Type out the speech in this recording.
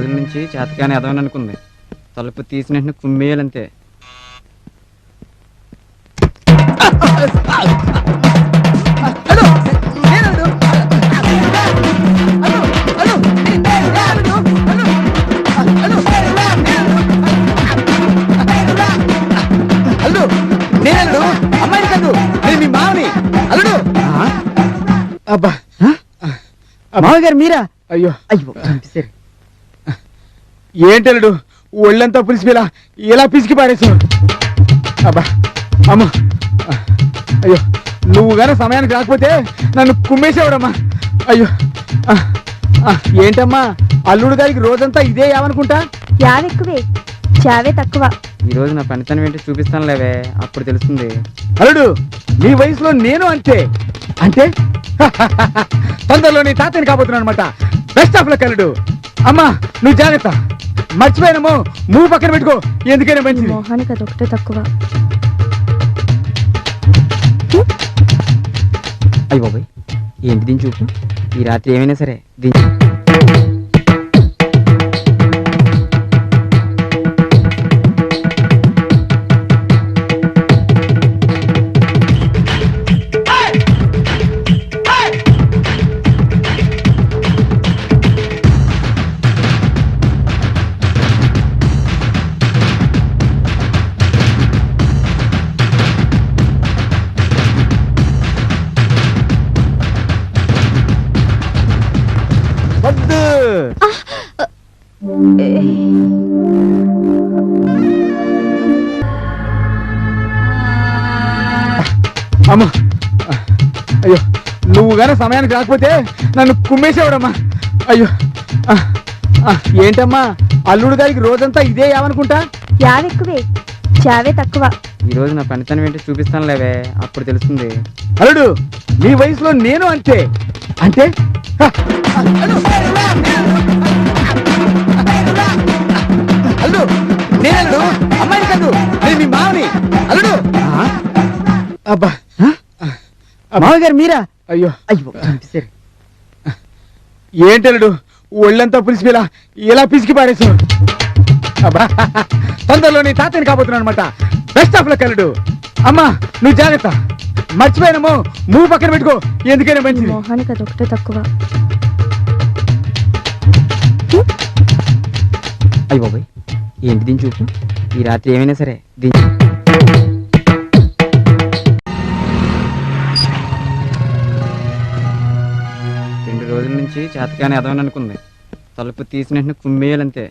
రోజుల నుంచి చేతకాని ఎదవని అనుకుంది. తలుపు తీసిన వెంటనే కుమ్మేయాలంతే. అమ్మాయిని కాదు, నేను మీ మామని. అల్లుడు. అబ్బా, మామగారు మీరా? అయ్యో అయ్యో సరే. ఏంటల్లుడు ఒళ్ళంతా పులిసిపోయేలా ఇలా పిసికి పారేసావు. అబ్బా అమ్మ, అయ్యో నువ్వు గానే సమయానికి రాకపోతే నన్ను కుమ్మేసేవాడమ్మా. అయ్యో ఏంటమ్మా అల్లుడు గారికి రోజంతా ఇదే ఏమనుకుంటా? యావెక్కువే చావే తక్కువ. ఈ రోజు నా పనితనం ఏంటి చూపిస్తాను లేవే, అప్పుడు తెలుస్తుంది. అల్లుడు నీ వయసులో నేను అంతే. అంటే తొందరలో నీ తాతని కాబోతున్నాను అనమాట. బెస్ట్ ఆఫ్ లక్ అల్లుడు. అమ్మా నువ్వు జాగ్రత్త. మర్చిపోయానేమో మూడు పక్కన పెట్టుకో, ఎందుకైనా మంచిది. మోహానికి అదొకటే తక్కువ. అయ్యి బాబాయ్ ఏంటి దీని చూపు? ఈ రాత్రి ఏమైనా సరే దీని వద్దు. అమ్మ, అయ్యో నువ్వు గానే సమయానికి రాకపోతే నన్ను కుమ్మేసేవాడమ్మా. అయ్యో ఏంటమ్మా అల్లుడు గారికి రోజంతా ఇదే ఏమనుకుంటా? యావెక్కువే చావే తక్కువ. ఈ రోజు నా పనితనం ఏంటి చూపిస్తాను లేవే, అప్పుడు తెలుస్తుంది. అల్లుడు నీ వయసులో నేను అంతే. అంటే అల్లుడు నేను అమ్మాయిని కాదు, నేను మీ మామని. అల్లుడు. అబ్బా మామగారు మీరా? అయ్యో అయ్యో సరే. ఏంటల్లుడు ఒళ్ళంతా పులిసిపోయేలా ఇలా పిసికి పారేసావు. అబ్బా తొందరలో నీ తాతని కాబోతున్నాను అనమాట. బెస్ట్ ఆఫ్ లక్ అల్లుడు. అమ్మా నువ్వు జాగ్రత్త. మర్చిపోయానేమో మూడు పక్కన పెట్టుకో, ఎందుకైనా మంచిది. మోహానికి అదొకటే తక్కువ. అయ్యి బాబాయ్ ఏంటి దీని చూపు? ఈ రాత్రి ఏమైనా సరే దీని 2 రోజుల నుంచి చేతకాని ఎదవని అనుకుంది. తలుపు తీసిన వెంటనే కుమ్మేయాలంతే.